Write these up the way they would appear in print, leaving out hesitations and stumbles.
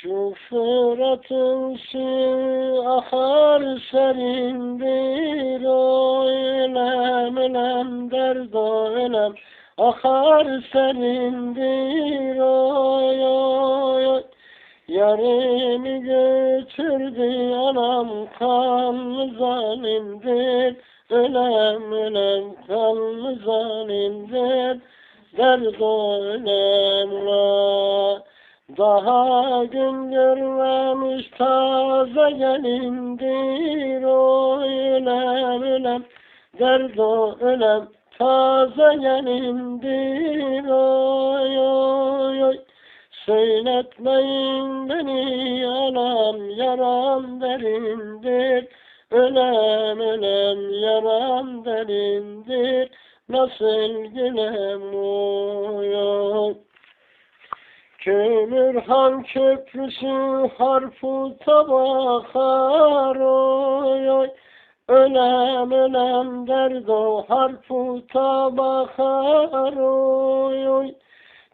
Şu Fırat'ın suyu akar serindir, o ölem ölem derd o ölem akar serindir, oy oy oy. Yarimi götürdü anam, kanlı zalimdir, ölem ölem kanlı zalimdir, derd o ölem la. Daha gün görmemiş taze gelindir, o ölem ölem derd o ölem taze gelindir, oy oy oy. Söyletmeyin beni anam, yaram derindir, ölem ölem yaram derindir, nasıl gülem oy oy. Kömürhan köprüsü harputa bakar, oy oy. Ölem ölem derd o harputa bakar, oy oy.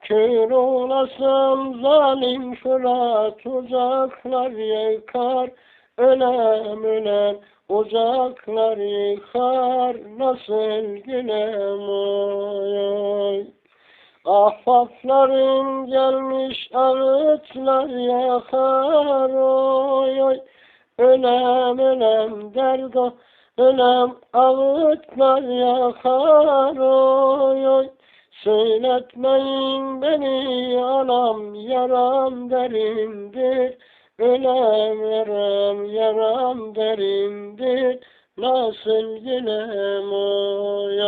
Kör olasam zalim Fırat ocaklar yakar, ölem ölem ocaklar yıkar, nasıl gülem oy oy. Ahbaplarım gelmiş ağıtlar yakar, oy oy. Ölem ölem derd o ölem ağıtlar yakar, oy oy. Söyletmeyin beni anam, yaram derindir, ölem yaram yaram derindir, nasıl gülem oy oy.